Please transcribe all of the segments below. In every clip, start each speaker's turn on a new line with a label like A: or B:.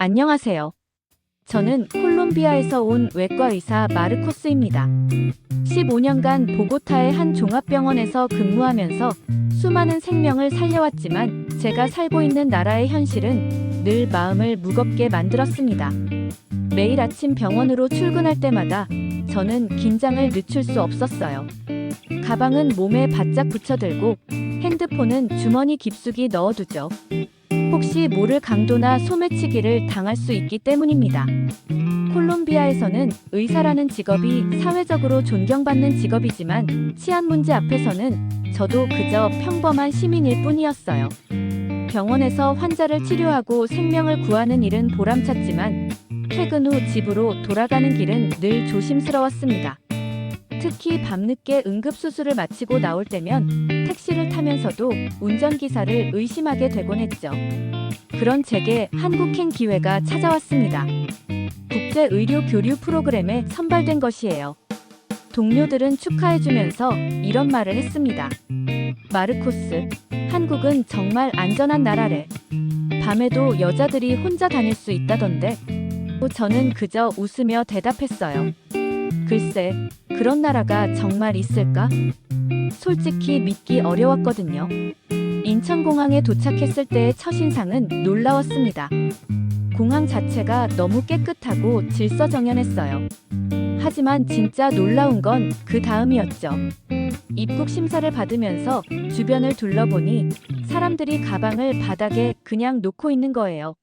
A: 안녕하세요. 저는 콜롬비아에서 온 외과 의사 마르코스입니다. 15년간 보고타의 한 종합병원에서 근무하면서 수많은 생명을 살려왔지만 제가 살고 있는 나라의 현실은 늘 마음을 무겁게 만들었습니다. 매일 아침 병원으로 출근할 때마다 저는 긴장을 늦출 수 없었어요. 가방은 몸에 바짝 붙여들고 핸드폰은 주머니 깊숙이 넣어두죠. 혹시 모를 강도나 소매치기를 당할 수 있기 때문입니다. 콜롬비아에서는 의사라는 직업이 사회적으로 존경받는 직업이지만 치안 문제 앞에서는 저도 그저 평범한 시민일 뿐이었어요. 병원에서 환자를 치료하고 생명을 구하는 일은 보람찼지만 퇴근 후 집으로 돌아가는 길은 늘 조심스러웠습니다. 특히 밤늦게 응급수술을 마치고 나올 때면 택시를 타면서도 운전기사를 의심하게 되곤 했죠. 그런 제게 한국행 기회가 찾아왔습니다. 국제의료교류 프로그램에 선발된 것이에요. 동료들은 축하해주면서 이런 말을 했습니다. 마르코스, 한국은 정말 안전한 나라래. 밤에도 여자들이 혼자 다닐 수 있다던데. 저는 그저 웃으며 대답했어요. 글쎄, 그런 나라가 정말 있을까? 솔직히 믿기 어려웠거든요. 인천공항에 도착했을 때의 첫인상은 놀라웠습니다. 공항 자체가 너무 깨끗하고 질서정연했어요. 하지만 진짜 놀라운 건 그 다음이었죠. 입국 심사를 받으면서 주변을 둘러보니 사람들이 가방을 바닥에 그냥 놓고 있는 거예요.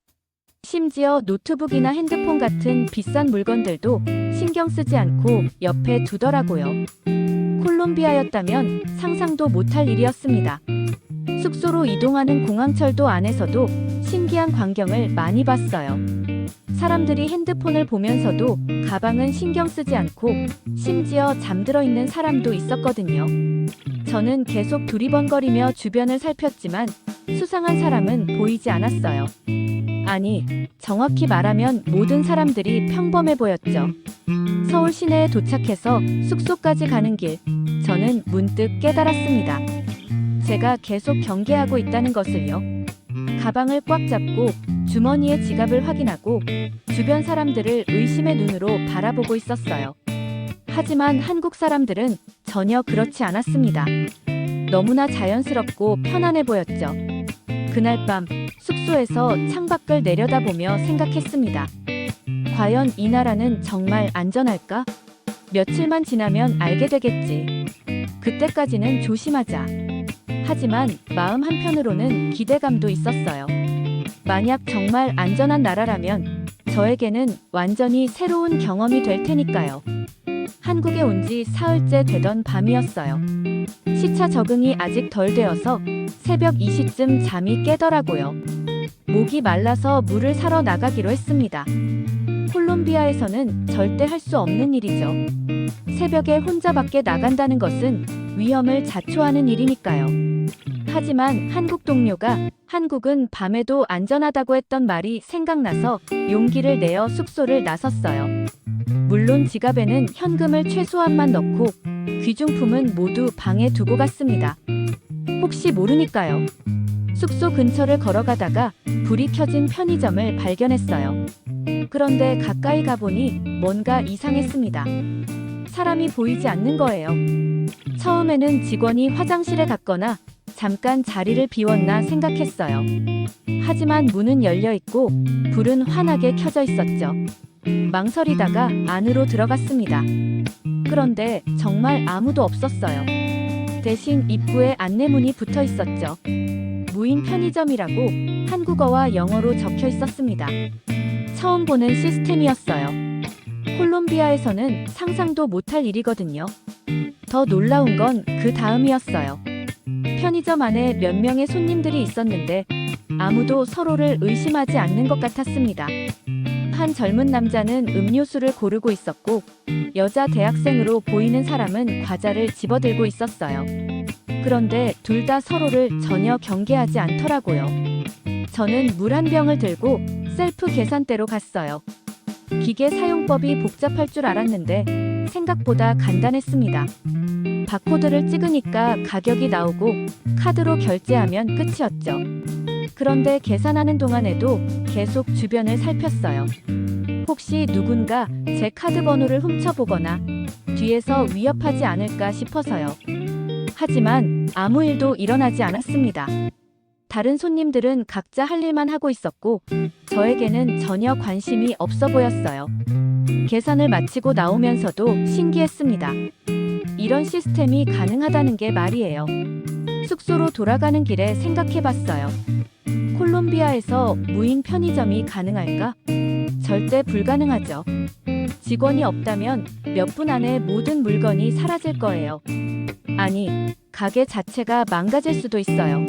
A: 심지어 노트북이나 핸드폰 같은 비싼 물건들도 신경 쓰지 않고 옆에 두더라고요. 콜롬비아였다면 상상도 못할 일이었습니다. 숙소로 이동하는 공항철도 안에서도 신기한 광경을 많이 봤어요. 사람들이 핸드폰을 보면서도 가방은 신경 쓰지 않고 심지어 잠들어 있는 사람도 있었거든요. 저는 계속 두리번거리며 주변을 살폈지만 수상한 사람은 보이지 않았어요. 아니, 정확히 말하면 모든 사람들이 평범해 보였죠. 서울 시내에 도착해서 숙소까지 가는 길, 저는 문득 깨달았습니다. 제가 계속 경계하고 있다는 것을요. 가방을 꽉 잡고 주머니에 지갑을 확인하고 주변 사람들을 의심의 눈으로 바라보고 있었어요. 하지만 한국 사람들은 전혀 그렇지 않았습니다. 너무나 자연스럽고 편안해 보였죠. 그날 밤 숙소에서 창밖을 내려다보며 생각했습니다. 과연 이 나라는 정말 안전할까? 며칠만 지나면 알게 되겠지. 그때까지는 조심하자. 하지만 마음 한편으로는 기대감도 있었어요. 만약 정말 안전한 나라라면 저에게는 완전히 새로운 경험이 될 테니까요. 한국에 온 지 사흘째 되던 밤이었어요. 시차 적응이 아직 덜 되어서 새벽 2시쯤 잠이 깨더라고요. 목이 말라서 물을 사러 나가기로 했습니다. 콜롬비아에서는 절대 할 수 없는 일이죠. 새벽에 혼자 밖에 나간다는 것은 위험을 자초하는 일이니까요. 하지만 한국 동료가 한국은 밤에도 안전하다고 했던 말이 생각나서 용기를 내어 숙소를 나섰어요. 물론 지갑에는 현금을 최소한만 넣고 귀중품은 모두 방에 두고 갔습니다. 혹시 모르니까요. 숙소 근처를 걸어가다가 불이 켜진 편의점을 발견했어요. 그런데 가까이 가보니 뭔가 이상했습니다. 사람이 보이지 않는 거예요. 처음에는 직원이 화장실에 갔거나 잠깐 자리를 비웠나 생각했어요. 하지만 문은 열려 있고 불은 환하게 켜져 있었죠. 망설이다가 안으로 들어갔습니다. 그런데 정말 아무도 없었어요. 대신 입구에 안내문이 붙어 있었죠. 무인 편의점이라고 한국어와 영어로 적혀 있었습니다. 처음 보는 시스템이었어요. 콜롬비아에서는 상상도 못할 일이거든요. 더 놀라운 건 그 다음이었어요. 편의점 안에 몇 명의 손님들이 있었는데 아무도 서로를 의심하지 않는 것 같았습니다. 한 젊은 남자는 음료수를 고르고 있었고 여자 대학생으로 보이는 사람은 과자를 집어들고 있었어요. 그런데 둘 다 서로를 전혀 경계하지 않더라고요. 저는 물 한 병을 들고 셀프 계산대로 갔어요. 기계 사용법이 복잡할 줄 알았는데 생각보다 간단했습니다. 바코드를 찍으니까 가격이 나오고 카드로 결제하면 끝이었죠. 그런데 계산하는 동안에도 계속 주변을 살폈어요. 혹시 누군가 제 카드 번호를 훔쳐보거나 뒤에서 위협하지 않을까 싶어서요. 하지만 아무 일도 일어나지 않았습니다. 다른 손님들은 각자 할 일만 하고 있었고 저에게는 전혀 관심이 없어 보였어요. 계산을 마치고 나오면서도 신기했습니다. 이런 시스템이 가능하다는 게 말이에요. 숙소로 돌아가는 길에 생각해봤어요. 콜롬비아에서 무인 편의점이 가능할까? 절대 불가능하죠. 직원이 없다면 몇 분 안에 모든 물건이 사라질 거예요. 아니, 가게 자체가 망가질 수도 있어요.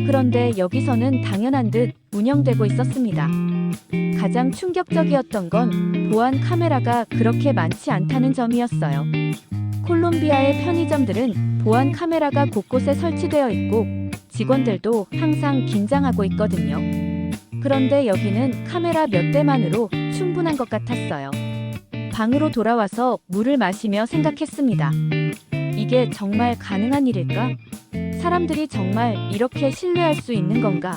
A: 그런데 여기서는 당연한 듯 운영되고 있었습니다. 가장 충격적이었던 건 보안 카메라가 그렇게 많지 않다는 점이었어요. 콜롬비아의 편의점들은 보안 카메라가 곳곳에 설치되어 있고 직원들도 항상 긴장하고 있거든요. 그런데 여기는 카메라 몇 대만으로 충분한 것 같았어요. 방으로 돌아와서 물을 마시며 생각했습니다. 이게 정말 가능한 일일까? 사람들이 정말 이렇게 신뢰할 수 있는 건가?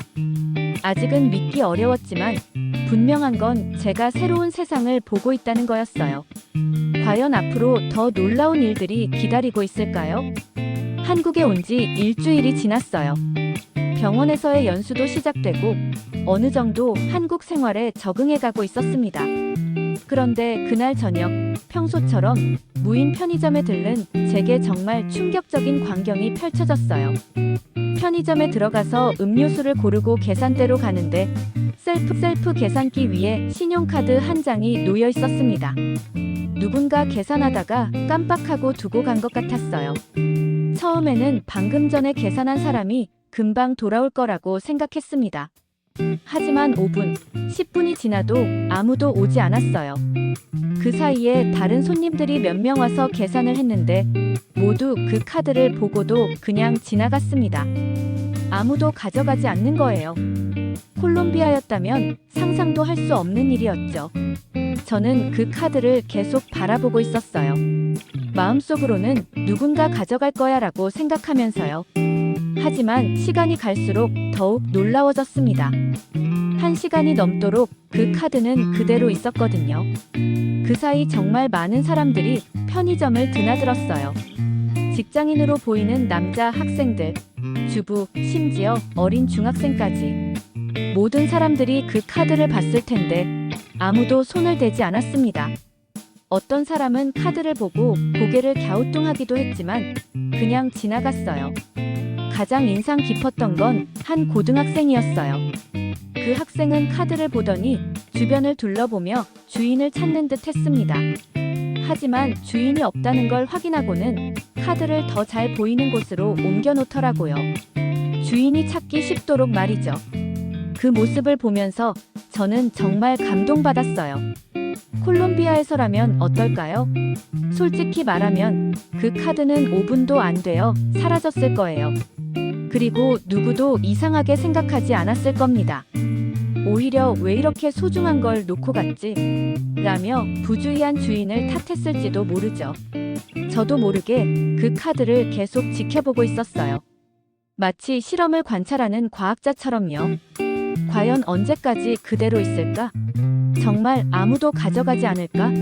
A: 아직은 믿기 어려웠지만 분명한 건 제가 새로운 세상을 보고 있다는 거였어요. 과연 앞으로 더 놀라운 일들이 기다리고 있을까요? 한국에 온 지 일주일이 지났어요. 병원에서의 연수도 시작되고 어느 정도 한국 생활에 적응해가고 있었습니다. 그런데 그날 저녁, 평소처럼 무인 편의점에 들른 제게 정말 충격적인 광경이 펼쳐졌어요. 편의점에 들어가서 음료수를 고르고 계산대로 가는데 셀프 계산기 위에 신용카드 한 장이 놓여 있었습니다. 누군가 계산하다가 깜빡하고 두고 간 것 같았어요. 처음에는 방금 전에 계산한 사람이 금방 돌아올 거라고 생각했습니다. 하지만 5분, 10분이 지나도 아무도 오지 않았어요. 그 사이에 다른 손님들이 몇 명 와서 계산을 했는데 모두 그 카드를 보고도 그냥 지나갔습니다. 아무도 가져가지 않는 거예요. 콜롬비아였다면 상상도 할 수 없는 일이었죠. 저는 그 카드를 계속 바라보고 있었어요. 마음속으로는 누군가 가져갈 거야 라고 생각하면서요. 하지만 시간이 갈수록 더욱 놀라워졌습니다. 1시간이 넘도록 그 카드는 그대로 있었거든요. 그 사이 정말 많은 사람들이 편의점을 드나들었어요. 직장인으로 보이는 남자 학생들, 주부, 심지어 어린 중학생까지. 모든 사람들이 그 카드를 봤을 텐데 아무도 손을 대지 않았습니다. 어떤 사람은 카드를 보고 고개를 갸우뚱하기도 했지만 그냥 지나갔어요. 가장 인상 깊었던 건 한 고등학생이었어요. 그 학생은 카드를 보더니 주변을 둘러보며 주인을 찾는 듯 했습니다. 하지만 주인이 없다는 걸 확인하고는 카드를 더 잘 보이는 곳으로 옮겨놓더라고요. 주인이 찾기 쉽도록 말이죠. 그 모습을 보면서 저는 정말 감동받았어요. 콜롬비아에서라면 어떨까요? 솔직히 말하면 그 카드는 5분도 안 되어 사라졌을 거예요. 그리고 누구도 이상하게 생각하지 않았을 겁니다. 오히려 왜 이렇게 소중한 걸 놓고 갔지? 라며 부주의한 주인을 탓했을지도 모르죠. 저도 모르게 그 카드를 계속 지켜보고 있었어요. 마치 실험을 관찰하는 과학자처럼요. 과연 언제까지 그대로 있을까? 정말 아무도 가져가지 않을까?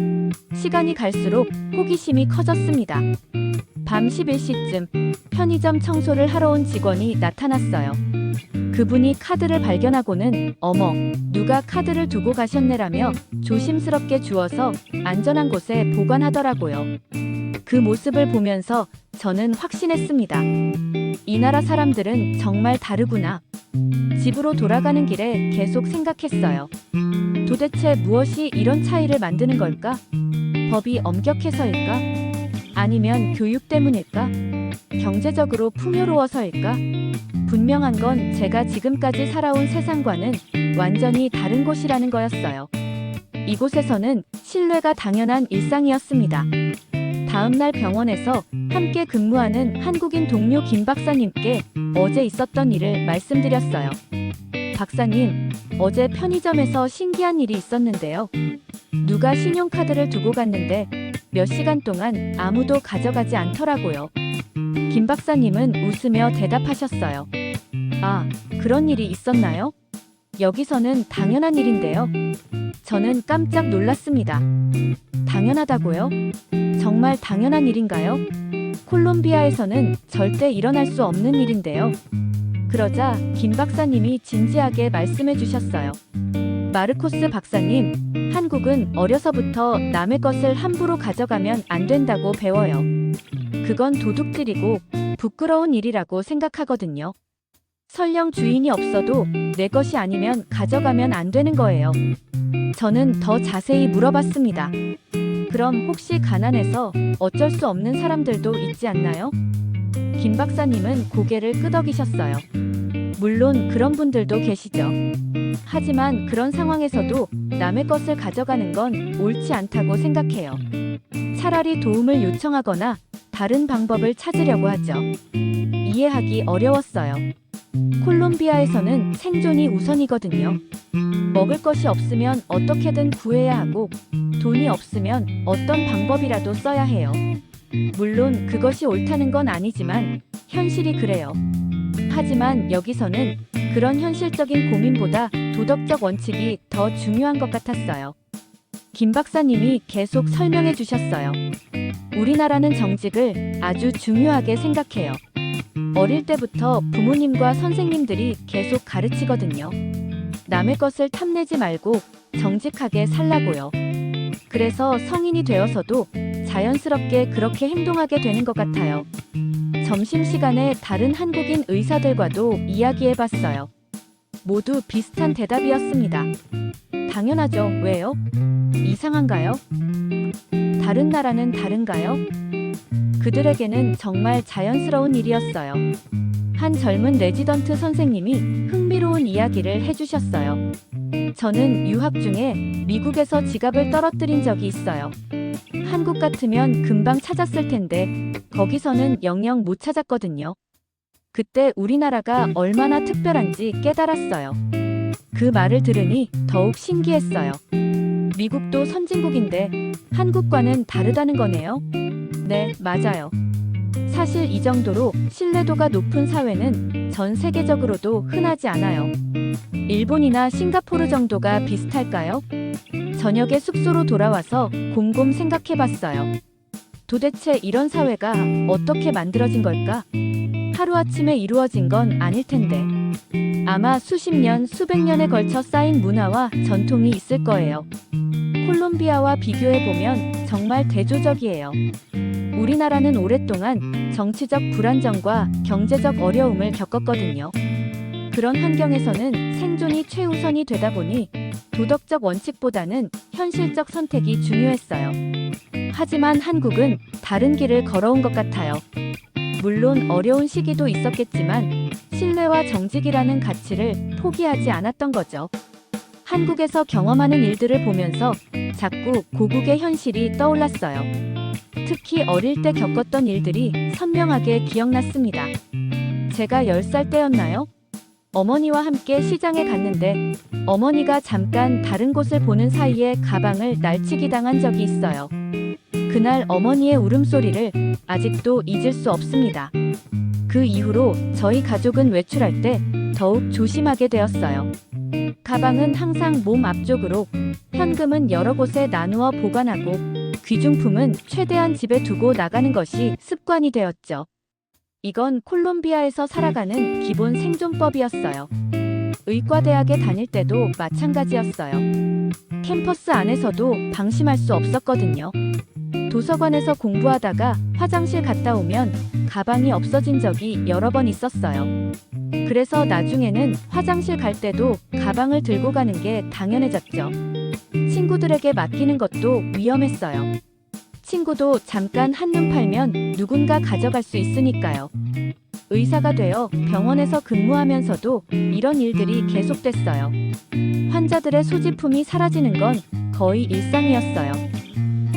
A: 시간이 갈수록 호기심이 커졌습니다. 밤 11시쯤 편의점 청소를 하러 온 직원이 나타났어요. 그분이 카드를 발견하고는 어머, 누가 카드를 두고 가셨네라며 조심스럽게 주워서 안전한 곳에 보관하더라고요. 그 모습을 보면서 저는 확신했습니다. 이 나라 사람들은 정말 다르구나. 집으로 돌아가는 길에 계속 생각했어요. 도대체 무엇이 이런 차이를 만드는 걸까? 법이 엄격해서일까? 아니면 교육 때문일까? 경제적으로 풍요로워서일까? 분명한 건 제가 지금까지 살아온 세상과는 완전히 다른 곳이라는 거였어요. 이곳에서는 신뢰가 당연한 일상이었습니다. 다음날 병원에서 함께 근무하는 한국인 동료 김 박사님께 어제 있었던 일을 말씀드렸어요. 박사님, 어제 편의점에서 신기한 일이 있었는데요. 누가 신용카드를 두고 갔는데 몇 시간 동안 아무도 가져가지 않더라고요. 김 박사님은 웃으며 대답하셨어요. 아, 그런 일이 있었나요? 여기서는 당연한 일인데요. 저는 깜짝 놀랐습니다. 당연하다고요? 정말 당연한 일인가요? 콜롬비아에서는 절대 일어날 수 없는 일인데요. 그러자 김 박사님이 진지하게 말씀해 주셨어요. 마르코스 박사님, 한국은 어려서부터 남의 것을 함부로 가져가면 안 된다고 배워요. 그건 도둑질이고 부끄러운 일이라고 생각하거든요. 설령 주인이 없어도 내 것이 아니면 가져가면 안 되는 거예요. 저는 더 자세히 물어봤습니다. 그럼 혹시 가난해서 어쩔 수 없는 사람들도 있지 않나요? 김 박사님은 고개를 끄덕이셨어요. 물론 그런 분들도 계시죠. 하지만 그런 상황에서도 남의 것을 가져가는 건 옳지 않다고 생각해요. 차라리 도움을 요청하거나 다른 방법을 찾으려고 하죠. 이해하기 어려웠어요. 콜롬비아에서는 생존이 우선이거든요. 먹을 것이 없으면 어떻게든 구해야 하고 돈이 없으면 어떤 방법이라도 써야 해요. 물론 그것이 옳다는 건 아니지만 현실이 그래요. 하지만 여기서는 그런 현실적인 고민보다 도덕적 원칙이 더 중요한 것 같았어요. 김 박사님이 계속 설명해 주셨어요. 우리나라는 정직을 아주 중요하게 생각해요. 어릴 때부터 부모님과 선생님들이 계속 가르치거든요. 남의 것을 탐내지 말고 정직하게 살라고요. 그래서 성인이 되어서도 자연스럽게 그렇게 행동하게 되는 것 같아요. 점심시간에 다른 한국인 의사들과도 이야기해봤어요. 모두 비슷한 대답이었습니다. 당연하죠. 왜요? 이상한가요? 다른 나라는 다른가요? 그들에게는 정말 자연스러운 일이었어요. 한 젊은 레지던트 선생님이 흥미로운 이야기를 해주셨어요. 저는 유학 중에 미국에서 지갑을 떨어뜨린 적이 있어요. 한국 같으면 금방 찾았을 텐데 거기서는 영영 못 찾았거든요. 그때 우리나라가 얼마나 특별한지 깨달았어요. 그 말을 들으니 더욱 신기했어요. 미국도 선진국인데 한국과는 다르다는 거네요. 네, 맞아요. 사실 이 정도로 신뢰도가 높은 사회는 전 세계적으로도 흔하지 않아요. 일본이나 싱가포르 정도가 비슷할까요? 저녁에 숙소로 돌아와서 곰곰 생각해봤어요. 도대체 이런 사회가 어떻게 만들어진 걸까? 하루아침에 이루어진 건 아닐 텐데. 아마 수십 년, 수백 년에 걸쳐 쌓인 문화와 전통이 있을 거예요. 콜롬비아와 비교해보면 정말 대조적이에요. 우리나라는 오랫동안 정치적 불안정과 경제적 어려움을 겪었거든요. 그런 환경에서는 생존이 최우선이 되다 보니 도덕적 원칙보다는 현실적 선택이 중요했어요. 하지만 한국은 다른 길을 걸어온 것 같아요. 물론 어려운 시기도 있었겠지만 신뢰와 정직이라는 가치를 포기하지 않았던 거죠. 한국에서 경험하는 일들을 보면서 자꾸 고국의 현실이 떠올랐어요. 특히 어릴 때 겪었던 일들이 선명하게 기억났습니다. 제가 10살 때였나요? 어머니와 함께 시장에 갔는데 어머니가 잠깐 다른 곳을 보는 사이에 가방을 날치기 당한 적이 있어요. 그날 어머니의 울음소리를 아직도 잊을 수 없습니다. 그 이후로 저희 가족은 외출할 때 더욱 조심하게 되었어요. 가방은 항상 몸 앞쪽으로, 현금은 여러 곳에 나누어 보관하고 귀중품은 최대한 집에 두고 나가는 것이 습관이 되었죠. 이건 콜롬비아에서 살아가는 기본 생존법이었어요. 의과대학에 다닐 때도 마찬가지였어요. 캠퍼스 안에서도 방심할 수 없었거든요. 도서관에서 공부하다가 화장실 갔다 오면 가방이 없어진 적이 여러 번 있었어요. 그래서 나중에는 화장실 갈 때도 가방을 들고 가는 게 당연해졌죠. 친구들에게 맡기는 것도 위험했어요. 친구도 잠깐 한눈 팔면 누군가 가져갈 수 있으니까요. 의사가 되어 병원에서 근무하면서도 이런 일들이 계속됐어요. 환자들의 소지품이 사라지는 건 거의 일상이었어요.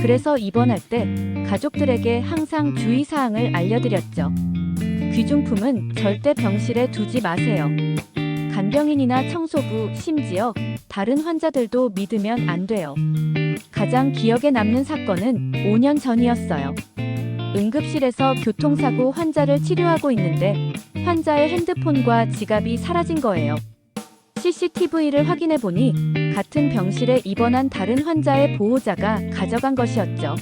A: 그래서 입원할 때 가족들에게 항상 주의사항을 알려드렸죠. 귀중품은 절대 병실에 두지 마세요. 간병인이나 청소부, 심지어 다른 환자들도 믿으면 안 돼요. 가장 기억에 남는 사건은 5년 전이었어요. 응급실에서 교통사고 환자를 치료하고 있는데 환자의 핸드폰과 지갑이 사라진 거예요. CCTV를 확인해 보니 같은 병실에 입원한 다른 환자의 보호자가 가져간 것이었죠.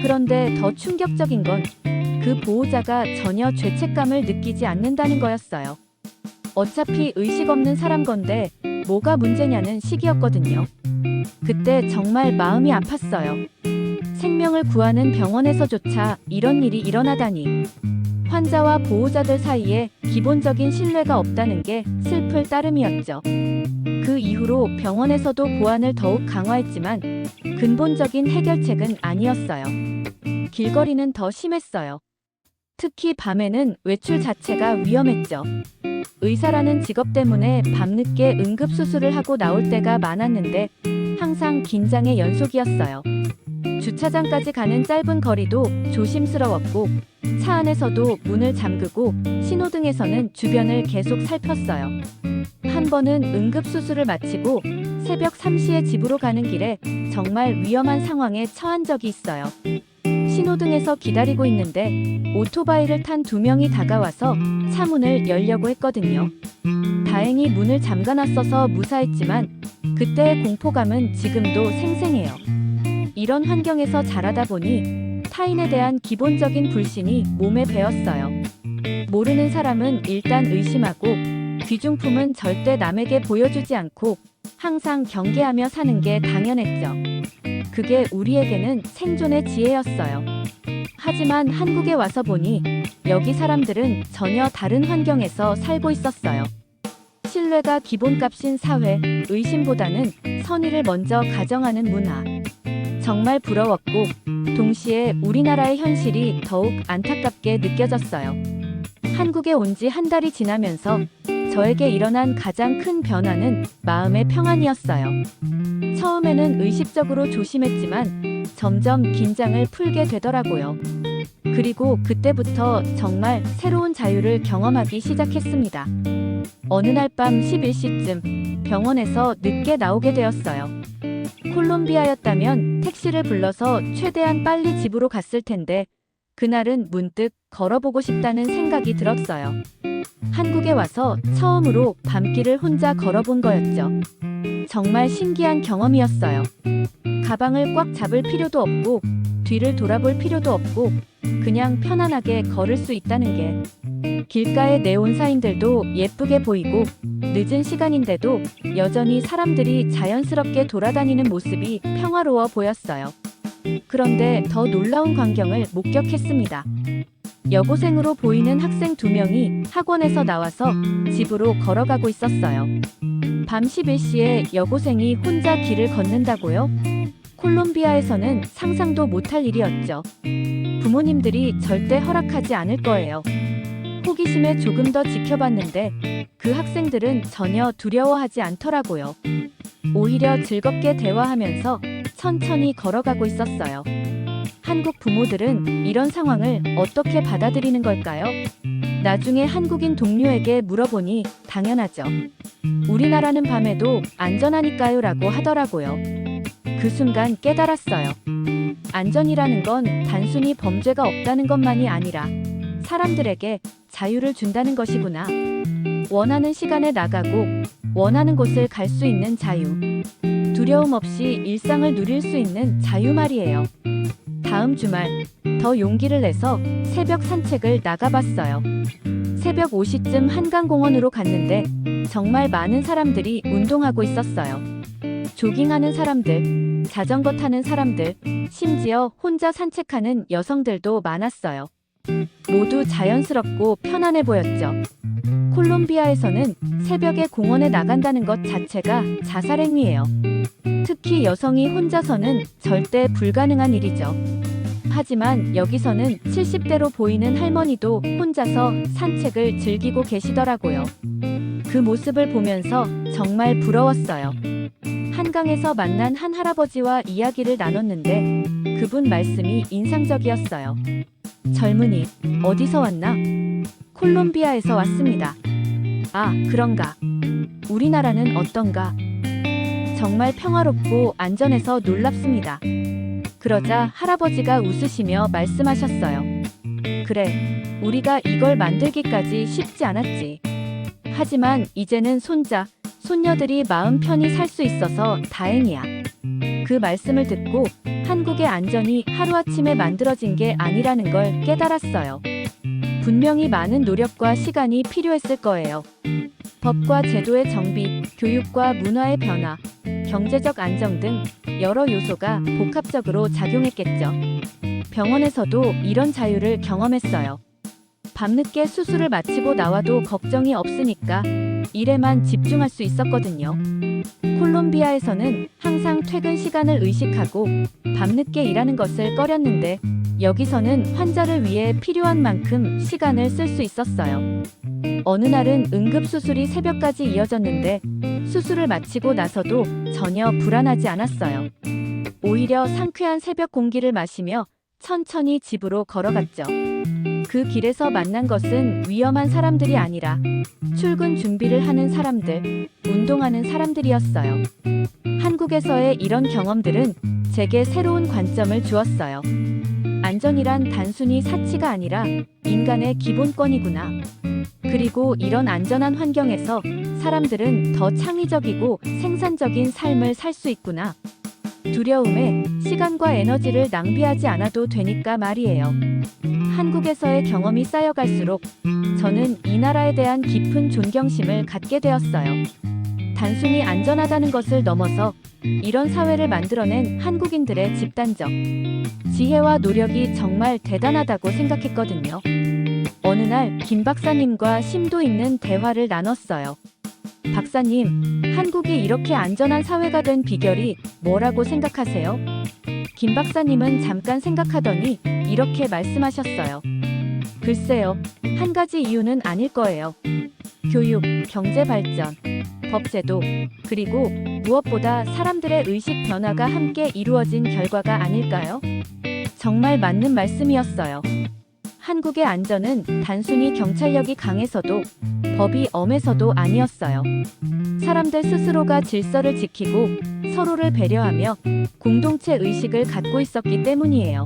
A: 그런데 더 충격적인 건 그 보호자가 전혀 죄책감을 느끼지 않는다는 거였어요. 어차피 의식 없는 사람 건데 뭐가 문제냐는 식이었거든요. 그때 정말 마음이 아팠어요. 생명을 구하는 병원에서조차 이런 일이 일어나다니. 환자와 보호자들 사이에 기본적인 신뢰가 없다는 게 슬플 따름이었죠. 그 이후로 병원에서도 보안을 더욱 강화했지만 근본적인 해결책은 아니었어요. 길거리는 더 심했어요. 특히 밤에는 외출 자체가 위험했죠. 의사라는 직업 때문에 밤늦게 응급수술을 하고 나올 때가 많았는데 항상 긴장의 연속이었어요. 주차장까지 가는 짧은 거리도 조심스러웠고 차 안에서도 문을 잠그고 신호등에서는 주변을 계속 살폈어요. 한 번은 응급수술을 마치고 새벽 3시에 집으로 가는 길에 정말 위험한 상황에 처한 적이 있어요. 신호등에서 기다리고 있는데 오토바이를 탄 2명이 다가와서 차 문을 열려고 했거든요. 다행히 문을 잠가놨어서 무사했지만 그때의 공포감은 지금도 생생해요. 이런 환경에서 자라다 보니 타인에 대한 기본적인 불신이 몸에 배었어요. 모르는 사람은 일단 의심하고 귀중품은 절대 남에게 보여주지 않고 항상 경계하며 사는 게 당연했죠. 그게 우리에게는 생존의 지혜였어요. 하지만 한국에 와서 보니 여기 사람들은 전혀 다른 환경에서 살고 있었어요. 신뢰가 기본값인 사회, 의심보다는 선의를 먼저 가정하는 문화. 정말 부러웠고 동시에 우리나라의 현실이 더욱 안타깝게 느껴졌어요. 한국에 온 지 한 달이 지나면서 저에게 일어난 가장 큰 변화는 마음의 평안이었어요. 처음에는 의식적으로 조심했지만 점점 긴장을 풀게 되더라고요. 그리고 그때부터 정말 새로운 자유를 경험하기 시작했습니다. 어느 날 밤 11시쯤 병원에서 늦게 나오게 되었어요. 콜롬비아였다면 택시를 불러서 최대한 빨리 집으로 갔을 텐데 그날은 문득 걸어보고 싶다는 생각이 들었어요. 한국에 와서 처음으로 밤길을 혼자 걸어본 거였죠. 정말 신기한 경험이었어요. 가방을 꽉 잡을 필요도 없고 뒤를 돌아볼 필요도 없고 그냥 편안하게 걸을 수 있다는 게. 길가의 네온 사인들도 예쁘게 보이고 늦은 시간인데도 여전히 사람들이 자연스럽게 돌아다니는 모습이 평화로워 보였어요. 그런데 더 놀라운 광경을 목격했습니다. 여고생으로 보이는 학생 2명이 학원에서 나와서 집으로 걸어가고 있었어요. 밤 11시에 여고생이 혼자 길을 걷는다고요? 콜롬비아에서는 상상도 못할 일이었죠. 부모님들이 절대 허락하지 않을 거예요. 호기심에 조금 더 지켜봤는데 그 학생들은 전혀 두려워하지 않더라고요. 오히려 즐겁게 대화하면서 천천히 걸어가고 있었어요. 한국 부모들은 이런 상황을 어떻게 받아들이는 걸까요? 나중에 한국인 동료에게 물어보니 당연하죠. 우리나라는 밤에도 안전하니까요 라고 하더라고요. 그 순간 깨달았어요. 안전이라는 건 단순히 범죄가 없다는 것만이 아니라 사람들에게 자유를 준다는 것이구나. 원하는 시간에 나가고 원하는 곳을 갈 수 있는 자유. 두려움 없이 일상을 누릴 수 있는 자유 말이에요. 다음 주말 더 용기를 내서 새벽 산책을 나가봤어요. 새벽 5시쯤 한강공원으로 갔는데 정말 많은 사람들이 운동하고 있었어요. 조깅하는 사람들, 자전거 타는 사람들, 심지어 혼자 산책하는 여성들도 많았어요. 모두 자연스럽고 편안해 보였죠. 콜롬비아에서는 새벽에 공원에 나간다는 것 자체가 자살행위예요. 특히 여성이 혼자서는 절대 불가능한 일이죠. 하지만 여기서는 70대로 보이는 할머니도 혼자서 산책을 즐기고 계시더라고요. 그 모습을 보면서 정말 부러웠어요. 한강에서 만난 한 할아버지와 이야기를 나눴는데 그분 말씀이 인상적이었어요. 젊은이, 어디서 왔나? 콜롬비아에서 왔습니다. 아, 그런가. 우리나라는 어떤가? 정말 평화롭고 안전해서 놀랍습니다. 그러자 할아버지가 웃으시며 말씀하셨어요. 그래, 우리가 이걸 만들기까지 쉽지 않았지. 하지만 이제는 손자, 손녀들이 마음 편히 살 수 있어서 다행이야. 그 말씀을 듣고 한국의 안전이 하루아침에 만들어진 게 아니라는 걸 깨달았어요. 분명히 많은 노력과 시간이 필요했을 거예요. 법과 제도의 정비, 교육과 문화의 변화, 경제적 안정 등 여러 요소가 복합적으로 작용했겠죠. 병원에서도 이런 자유를 경험했어요. 밤늦게 수술을 마치고 나와도 걱정이 없으니까 일에만 집중할 수 있었거든요. 콜롬비아에서는 항상 퇴근 시간을 의식하고 밤늦게 일하는 것을 꺼렸는데 여기서는 환자를 위해 필요한 만큼 시간을 쓸 수 있었어요. 어느 날은 응급수술이 새벽까지 이어졌는데 수술을 마치고 나서도 전혀 불안하지 않았어요. 오히려 상쾌한 새벽 공기를 마시며 천천히 집으로 걸어갔죠. 그 길에서 만난 것은 위험한 사람들이 아니라 출근 준비를 하는 사람들, 운동하는 사람들이었어요. 한국에서의 이런 경험들은 제게 새로운 관점을 주었어요. 안전이란 단순히 사치가 아니라 인간의 기본권이구나. 그리고 이런 안전한 환경에서 사람들은 더 창의적이고 생산적인 삶을 살 수 있구나. 두려움에 시간과 에너지를 낭비하지 않아도 되니까 말이에요. 한국에서의 경험이 쌓여갈수록 저는 이 나라에 대한 깊은 존경심을 갖게 되었어요. 단순히 안전하다는 것을 넘어서 이런 사회를 만들어낸 한국인들의 집단적 지혜와 노력이 정말 대단하다고 생각했거든요. 어느 날 김 박사님과 심도 있는 대화를 나눴어요. 박사님, 한국이 이렇게 안전한 사회가 된 비결이 뭐라고 생각하세요? 김 박사님은 잠깐 생각하더니 이렇게 말씀하셨어요. 글쎄요, 한 가지 이유는 아닐 거예요. 교육, 경제 발전, 법제도, 그리고 무엇보다 사람들의 의식 변화가 함께 이루어진 결과가 아닐까요? 정말 맞는 말씀이었어요. 한국의 안전은 단순히 경찰력이 강해서도 법이 엄해서도 아니었어요. 사람들 스스로가 질서를 지키고 서로를 배려하며 공동체 의식을 갖고 있었기 때문이에요.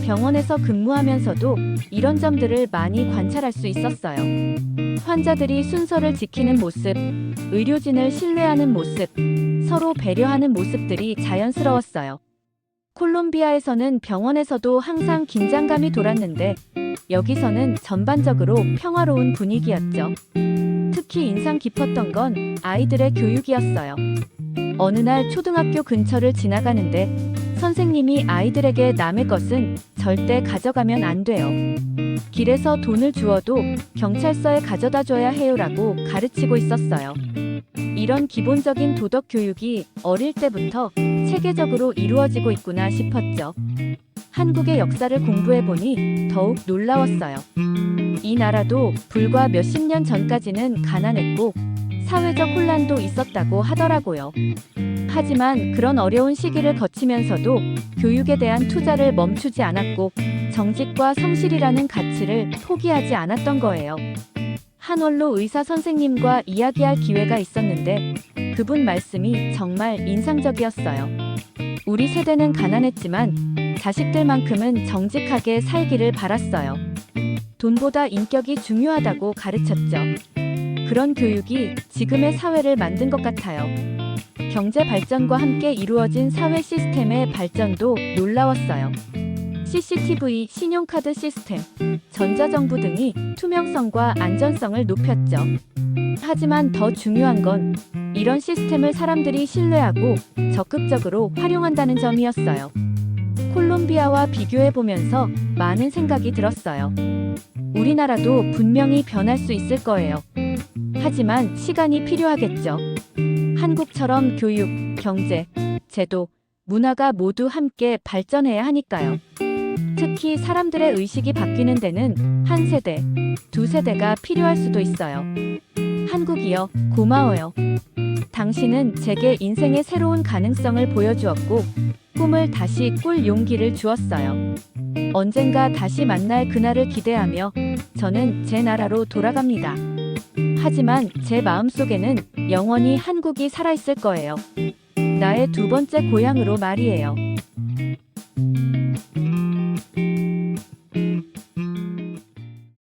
A: 병원에서 근무하면서도 이런 점들을 많이 관찰할 수 있었어요. 환자들이 순서를 지키는 모습, 의료진을 신뢰하는 모습, 서로 배려하는 모습들이 자연스러웠어요. 콜롬비아에서는 병원에서도 항상 긴장감이 돌았는데 여기서는 전반적으로 평화로운 분위기였죠. 특히 인상 깊었던 건 아이들의 교육이었어요. 어느 날 초등학교 근처를 지나가는데 선생님이 아이들에게 남의 것은 절대 가져가면 안 돼요. 길에서 돈을 주어도 경찰서에 가져다 줘야 해요라고 가르치고 있었어요. 이런 기본적인 도덕 교육이 어릴 때부터 체계적으로 이루어지고 있구나 싶었죠. 한국의 역사를 공부해보니 더욱 놀라웠어요. 이 나라도 불과 몇십 년 전까지는 가난했고 사회적 혼란도 있었다고 하더라고요. 하지만 그런 어려운 시기를 거치면서도 교육에 대한 투자를 멈추지 않았고 정직과 성실이라는 가치를 포기하지 않았던 거예요. 한 원로 의사 선생님과 이야기할 기회가 있었는데 그분 말씀이 정말 인상적이었어요. 우리 세대는 가난했지만 자식들만큼은 정직하게 살기를 바랐어요. 돈보다 인격이 중요하다고 가르쳤죠. 그런 교육이 지금의 사회를 만든 것 같아요. 경제 발전과 함께 이루어진 사회 시스템의 발전도 놀라웠어요. CCTV, 신용카드 시스템, 전자정부 등이 투명성과 안전성을 높였죠. 하지만 더 중요한 건 이런 시스템을 사람들이 신뢰하고 적극적으로 활용한다는 점이었어요. 콜롬비아와 비교해보면서 많은 생각이 들었어요. 우리나라도 분명히 변할 수 있을 거예요. 하지만 시간이 필요하겠죠. 한국처럼 교육, 경제, 제도, 문화가 모두 함께 발전해야 하니까요. 특히 사람들의 의식이 바뀌는 데는 한 세대, 두 세대가 필요할 수도 있어요. 한국이여, 고마워요. 당신은 제게 인생의 새로운 가능성을 보여주었고 꿈을 다시 꿀 용기를 주었어요. 언젠가 다시 만날 그날을 기대하며 저는 제 나라로 돌아갑니다. 하지만 제 마음속에는 영원히 한국이 살아있을 거예요. 나의 두 번째 고향으로 말이에요.